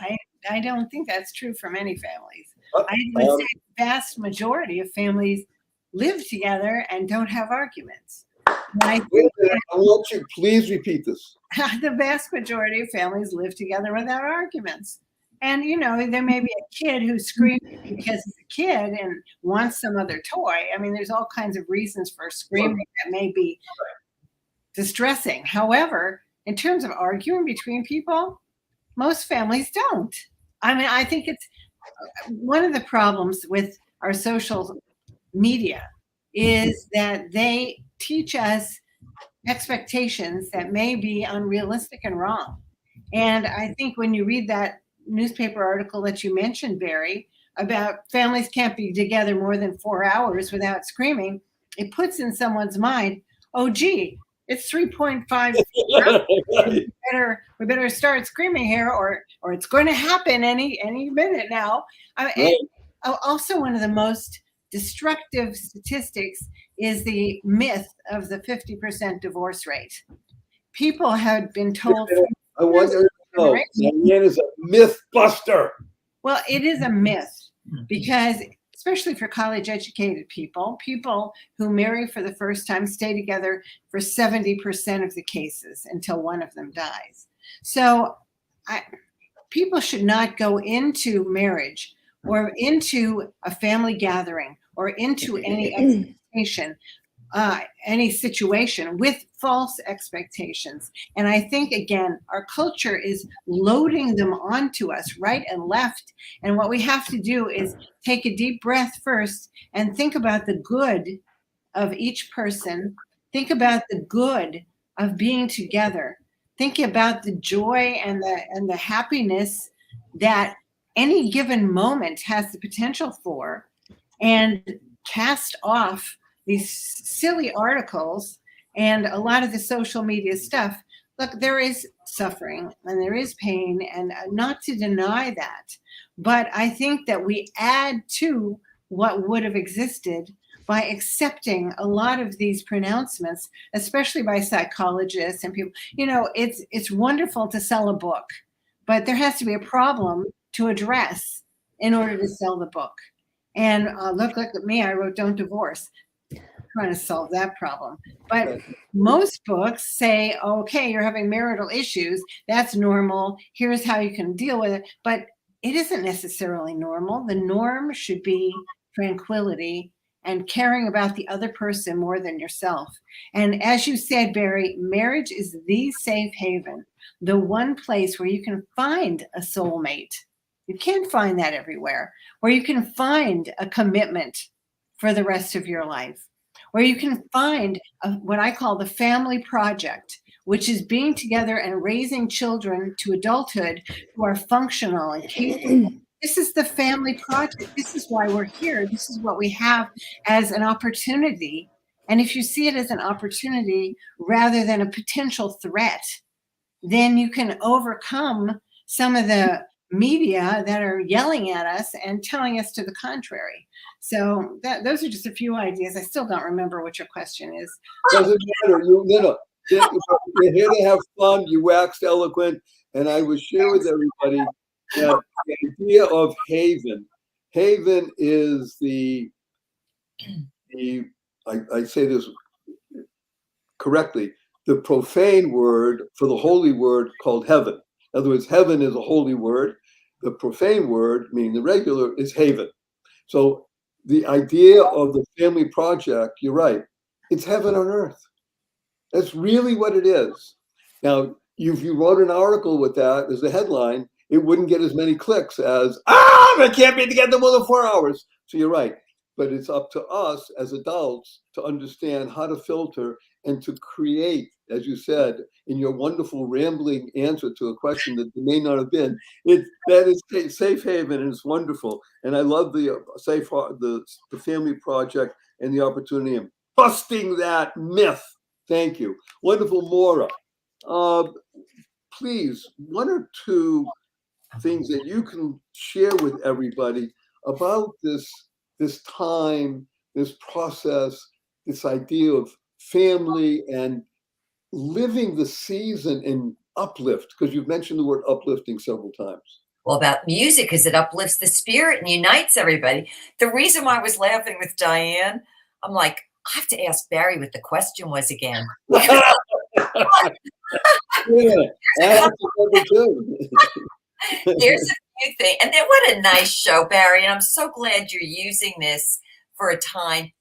I don't think that's true for many families. Uh, I would um, say the vast majority of families live together and don't have arguments. And I Wait think a minute, I want you, please repeat this. the vast majority of families live together without arguments. And there may be a kid who's screaming because he's a kid and wants some other toy. I mean, there's all kinds of reasons for screaming that may be distressing. However, in terms of arguing between people, most families don't. I mean, I think it's one of the problems with our social media is that they teach us expectations that may be unrealistic and wrong. And I think when you read that newspaper article that you mentioned, Barry, about families can't be together more than 4 hours without screaming, it puts in someone's mind, oh, gee, it's 3.5. We better start screaming here, or it's going to happen any minute now. Right. Also, one of the most destructive statistics is the myth of the 50% divorce rate. People have been told. I want you to know, Diane is a myth buster. Well, it is a myth because, especially for college educated people who marry for the first time stay together for 70% of the cases until one of them dies. So people should not go into marriage or into a family gathering or into any expectation, any situation with false expectations. And I think, again, our culture is loading them onto us right and left. And what we have to do is take a deep breath first and think about the good of each person. Think about the good of being together. Think about the joy and the happiness that any given moment has the potential for, and cast off these silly articles and a lot of the social media stuff. Look, there is suffering and there is pain, and not to deny that. But I think that we add to what would have existed by accepting a lot of these pronouncements, especially by psychologists and people. It's wonderful to sell a book, but there has to be a problem to address in order to sell the book. And look at me, I wrote Don't Divorce, trying to solve that problem. But most books say, okay, you're having marital issues, that's normal, here's how you can deal with it. But it isn't necessarily normal. The norm should be tranquility and caring about the other person more than yourself. And as you said, Barry, marriage is the safe haven, the one place where you can find a soulmate. You can't find that everywhere, where you can find a commitment for the rest of your life, where you can find what I call the family project, which is being together and raising children to adulthood who are functional and capable. This is the family project. This is why we're here. This is what we have as an opportunity. And if you see it as an opportunity rather than a potential threat, then you can overcome some of the media that are yelling at us and telling us to the contrary. So those are just a few ideas. I still don't remember what your question is. Doesn't matter. You're here to have fun. You waxed eloquent, and I would share with everybody that the idea of haven. Haven is I say this correctly, the profane word for the holy word called heaven. In other words, heaven is a holy word. The profane word, meaning the regular, is haven. So the idea of the family project, you're right, it's heaven on earth. That's really what it is. Now, if you wrote an article with that as a headline, it wouldn't get as many clicks as, I can't be together more than 4 hours. So you're right. But it's up to us as adults to understand how to filter and to create, as you said, in your wonderful rambling answer to a question that may not have been. That is safe haven, and it's wonderful. And I love the family project and the opportunity of busting that myth. Thank you. Wonderful, Maura. Please, one or two things that you can share with everybody about this time, this process, this idea of family and living the season in uplift, because you've mentioned the word uplifting several times. Well, about music, because it uplifts the spirit and unites everybody. The reason why I was laughing with Diane, I'm like, I have to ask Barry what the question was again. Yeah, I have to remember too. There's a few things. And then what a nice show, Barry. And I'm so glad you're using this for a time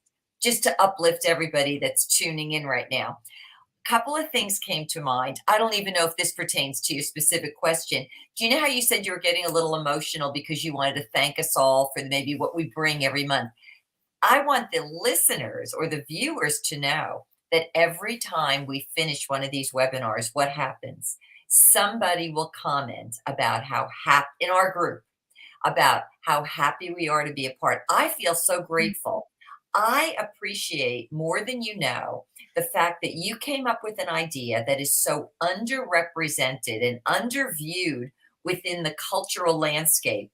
just to uplift everybody that's tuning in right now. A couple of things came to mind. I don't even know if this pertains to your specific question. Do you know how you said you were getting a little emotional because you wanted to thank us all for maybe what we bring every month? I want the listeners or the viewers to know that every time we finish one of these webinars, what happens? Somebody will comment about how happy in our group, about how happy we are to be a part. I feel so grateful. I appreciate more than you know the fact that you came up with an idea that is so underrepresented and underviewed within the cultural landscape,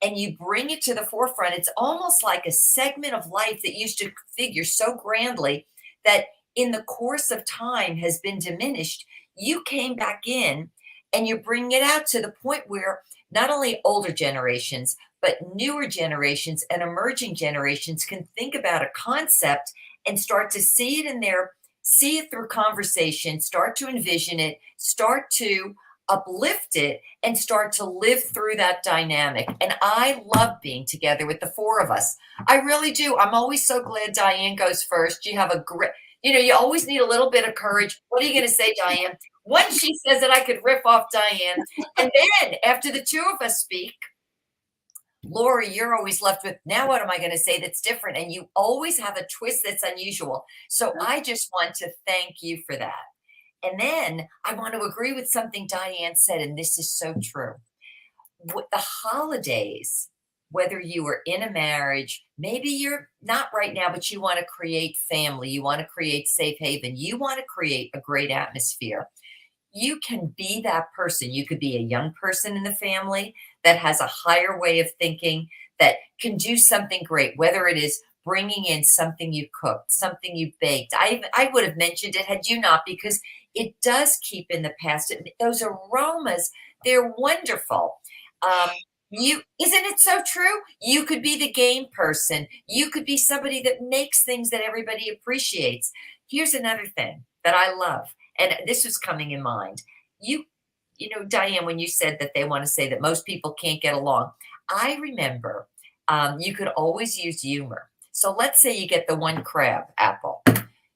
and you bring it to the forefront. It's almost like a segment of life that used to figure so grandly that in the course of time has been diminished. You came back in and you bring it out to the point where not only older generations, but newer generations and emerging generations can think about a concept and start to see it through conversation, start to envision it, start to uplift it, and start to live through that dynamic. And I love being together with the four of us. I really do. I'm always so glad Diane goes first. You have a great, you always need a little bit of courage. What are you going to say, Diane? Once she says it, I could riff off Diane. And then after the two of us speak, Laura, you're always left with, now what am I going to say that's different? And you always have a twist that's unusual. So I just want to thank you for that. And then I want to agree with something Diane said, and this is so true. With the holidays, whether you are in a marriage, maybe you're not right now, but you want to create family, you want to create safe haven, you want to create a great atmosphere. You can be that person. You could be a young person in the family that has a higher way of thinking, that can do something great, whether it is bringing in something you cooked, something you baked. I would have mentioned it had you not, because it does keep in the past. Those aromas, they're wonderful. Isn't it so true? You could be the game person. You could be somebody that makes things that everybody appreciates. Here's another thing that I love, and this was coming in mind. Diane, when you said that they want to say that most people can't get along, I remember you could always use humor. So let's say you get the one crab apple.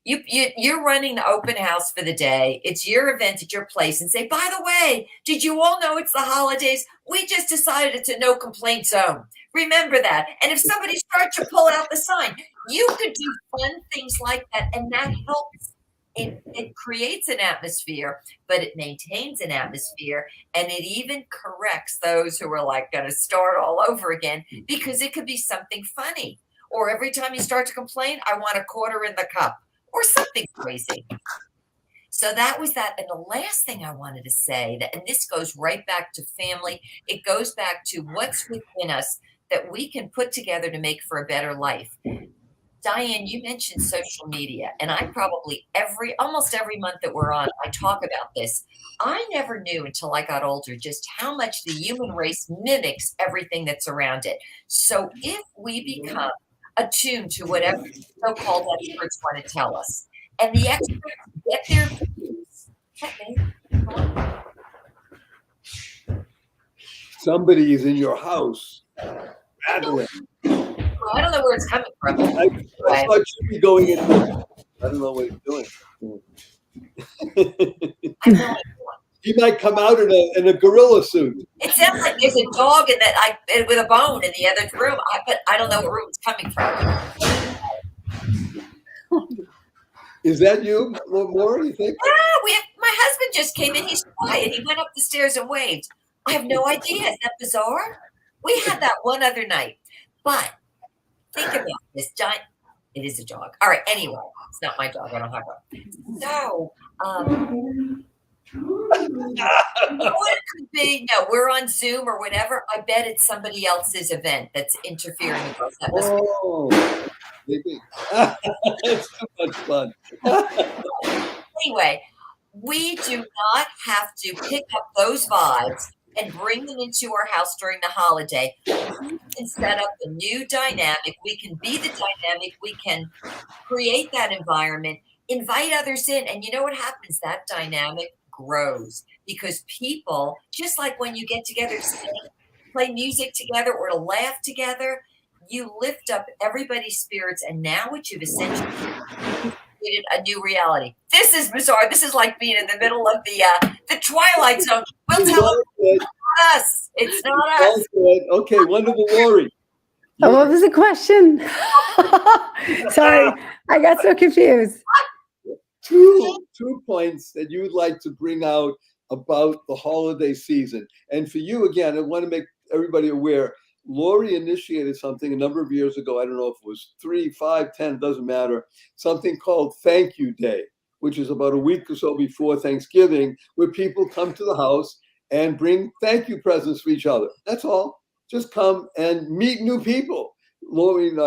You're running the open house for the day. It's your event at your place, and say, by the way, did you all know it's the holidays? We just decided it's a no complaint zone. Remember that. And if somebody starts to pull out the sign, you could do fun things like that, and that helps. It creates an atmosphere, but it maintains an atmosphere, and it even corrects those who are like going to start all over again, because it could be something funny. Or every time you start to complain, I want a quarter in the cup, or something crazy. So that was that. And the last thing I wanted to say, and this goes right back to family, it goes back to what's within us that we can put together to make for a better life. Diane, you mentioned social media, and I probably almost every month that we're on, I talk about this. I never knew until I got older just how much the human race mimics everything that's around it. So if we become attuned to whatever so-called experts want to tell us, and the experts get their views, Somebody is in your house rattling. I don't know where it's coming from. I thought you'd be going in. I don't know what he's doing. He might come out in a gorilla suit. It sounds like there's a dog with a bone in the other room, but I don't know what room it's coming from. Is that you, Laura? You think? Yeah, my husband just came in. He's quiet. He went up the stairs and waved. I have no idea. Is that bizarre? We had that one other night, but think about this giant. It is a dog. All right. Anyway, it's not my dog. I don't have one. So, You know what it could be? No, we're on Zoom or whatever. I bet it's somebody else's event that's interfering with us. That must be. Oh, maybe. It's too much fun. Anyway, we do not have to pick up those vibes and bring them into our house during the holiday. We can set up a new dynamic. We can be the dynamic. We can create that environment, invite others in. And you know what happens? That dynamic grows because people, just like when you get together to sing, play music together or to laugh together, you lift up everybody's spirits. And now what you've essentially created a new reality. This is bizarre. This is like being in the middle of the Twilight Zone. We'll tell them it's not us. It's not us. Okay, wonderful, Lori. Oh, what was the question? Sorry, I got so confused. Two points that you would like to bring out about the holiday season. And for you, again, I want to make everybody aware, Lori initiated something a number of years ago. I don't know if it was 3, 5, 10, it doesn't matter. Something called Thank You Day, which is about a week or so before Thanksgiving, where people come to the house and bring thank you presents for each other. That's all. Just come and meet new people. Lori and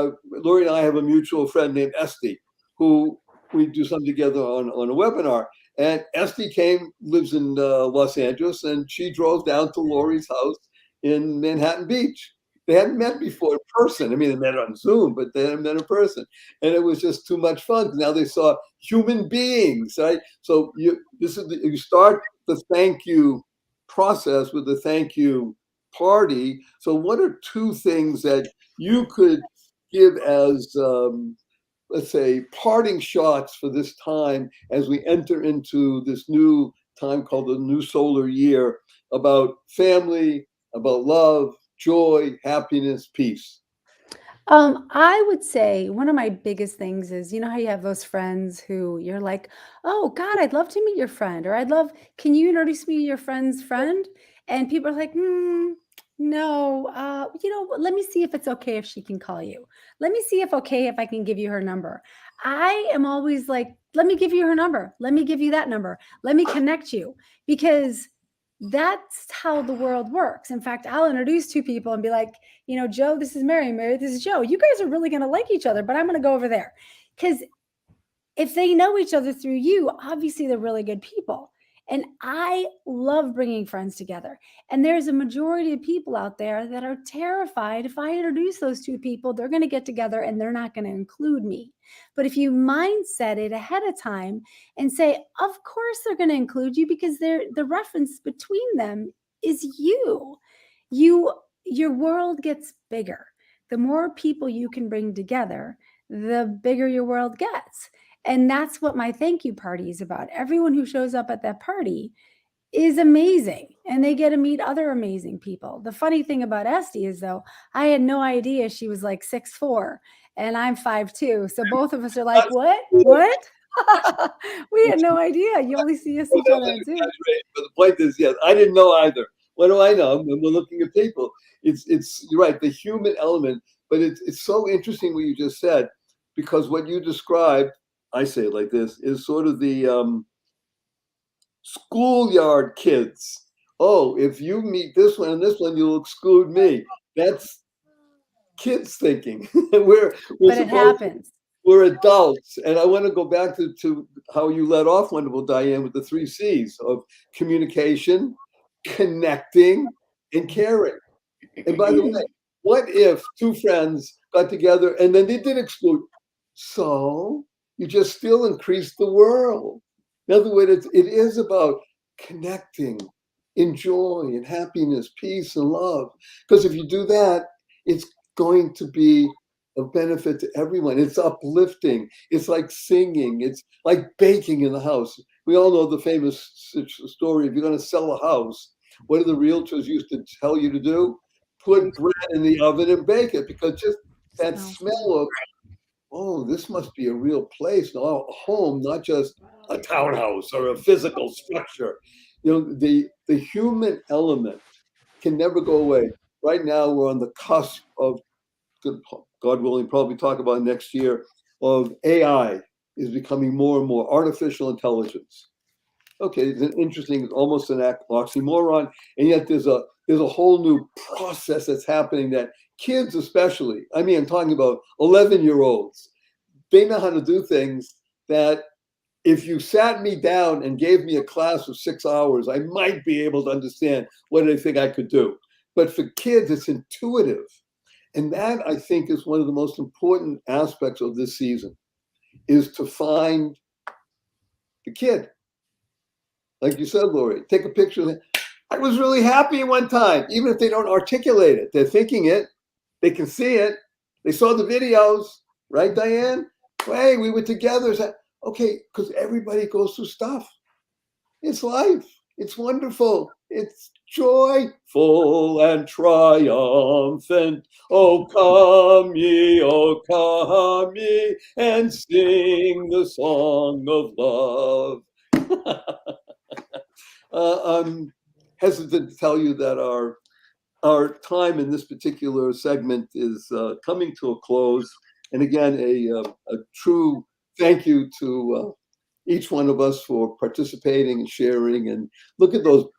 I have a mutual friend named Esty, who we do something together on a webinar. And Esty lives in Los Angeles, and she drove down to Lori's house in Manhattan Beach. They hadn't met before in person. I mean, they met on Zoom, but they hadn't met in person. And it was just too much fun. Now they saw human beings, right? So you start the thank you process with the thank you party. So what are two things that you could give as, let's say, parting shots for this time as we enter into this new time called the new solar year, about family, about love, joy, happiness, peace? I would say one of my biggest things is, you know how you have those friends who you're like, oh God, I'd love to meet your friend, or can you introduce me to your friend's friend? And people are like, no, let me see if it's okay if she can call you. Let me see if I can give you her number. I am always like, let me give you her number. Let me give you that number. Let me connect you, because that's how the world works. In fact, I'll introduce two people and be like, Joe, this is Mary. Mary, this is Joe. You guys are really going to like each other, but I'm going to go over there. Because if they know each other through you, obviously they're really good people. And I love bringing friends together. And there's a majority of people out there that are terrified. If I introduce those two people, they're going to get together and they're not going to include me. But if you mindset it ahead of time and say, of course they're going to include you, because the reference between them is you. Your world gets bigger. The more people you can bring together, the bigger your world gets. And that's what my thank you party is about. Everyone who shows up at that party is amazing, and they get to meet other amazing people. The funny thing about Esty is, though, I had no idea she was like 6'4", and I'm 5'2". So both of us are like, what? We had no idea. You only see us each other on Zoom. But the point is, yes, I didn't know either. What do I know? When we're looking at people, it's you're right, the human element. But it's so interesting what you just said, because what you described, I say it like this, is sort of the schoolyard kids. Oh, if you meet this one and this one, you'll exclude me. That's kids thinking. But it happens. We're adults. And I want to go back to how you led off, wonderful Diane, with the 3 C's of communication, connecting, and caring. And by the way, what if two friends got together and then they did exclude? So you just still increase the world. In other words, it is about connecting in joy and happiness, peace and love. Because if you do that, it's going to be of benefit to everyone. It's uplifting. It's like singing. It's like baking in the house. We all know the famous story. If you're going to sell a house, what do the realtors used to tell you to do? Put bread in the oven and bake it, because just that smell of, oh, this must be a real place, a home, not just a townhouse or a physical structure. The human element can never go away. Right now, we're on the cusp of, God willing, probably talk about next year, of AI is becoming more and more artificial intelligence. Okay, it's an interesting, almost an oxymoron, and yet there's a whole new process that's happening that kids, especially, I mean, I'm talking about 11-year-olds, they know how to do things that if you sat me down and gave me a class of 6 hours, I might be able to understand what I think I could do. But for kids, it's intuitive. And that, I think, is one of the most important aspects of this season, is to find the kid. Like you said, Lori, take a picture of it. I was really happy one time, even if they don't articulate it. They're thinking it. They can see it. They saw the videos, right, Diane? Hey, we were together. Okay, because everybody goes through stuff. It's life. It's wonderful. It's joyful and triumphant. Oh, come ye, and sing the song of love. I'm hesitant to tell you that our time in this particular segment is coming to a close. And again, a true thank you to each one of us for participating and sharing. And look at those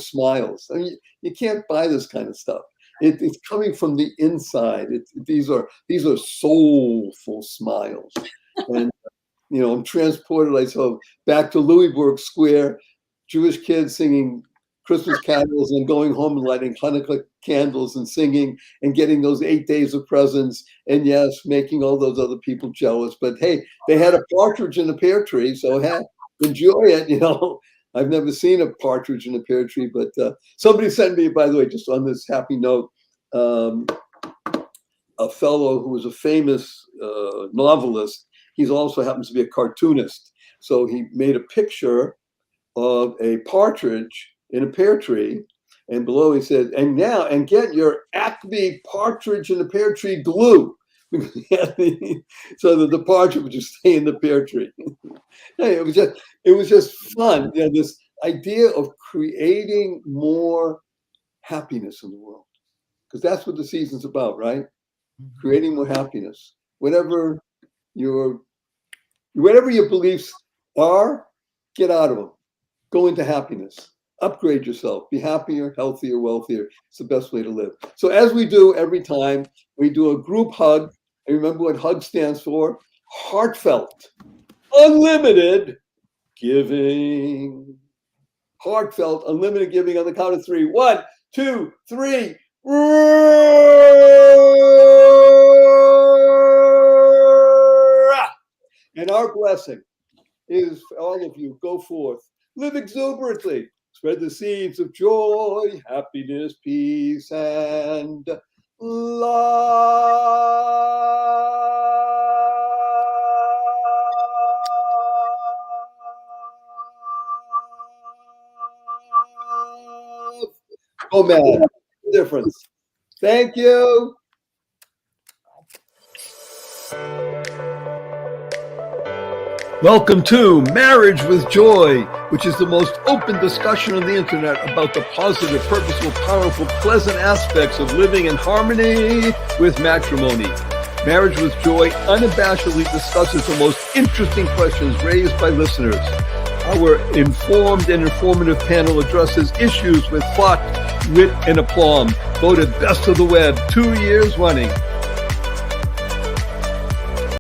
smiles. I mean, you can't buy this kind of stuff. It's coming from the inside. These are soulful smiles. And I'm transported. I saw back to Louisburg Square, Jewish kids singing Christmas carols and going home and lighting Hanukkah candles and singing and getting those 8 days of presents. And yes, making all those other people jealous. But hey, they had a partridge in a pear tree, so hey, enjoy it. I've never seen a partridge in a pear tree, but somebody sent me, by the way, just on this happy note, a fellow who was a famous novelist. He also happens to be a cartoonist. So he made a picture of a partridge in a pear tree, and below he said, and get your Acme partridge in the pear tree glue. So that the partridge would just stay in the pear tree. It was just fun. This idea of creating more happiness in the world, because that's what the season's about, right? Creating more happiness. Whatever your beliefs are, get out of them. Go into happiness. Upgrade yourself. Be happier, healthier, wealthier. It's the best way to live. So as we do every time, we do a group hug. And remember what HUG stands for? Heartfelt, unlimited giving. Heartfelt, unlimited giving on the count of 3. 1, 2, 3. And our blessing is for all of you. Go forth. Live exuberantly. Spread the seeds of joy, happiness, peace, and love. Oh man, difference. Thank you. Welcome to Marriage with Joy, which is the most open discussion on the internet about the positive, purposeful, powerful, pleasant aspects of living in harmony with matrimony. Marriage with Joy unabashedly discusses the most interesting questions raised by listeners. Our informed and informative panel addresses issues with thought, wit, and aplomb. Voted best of the web 2 years running.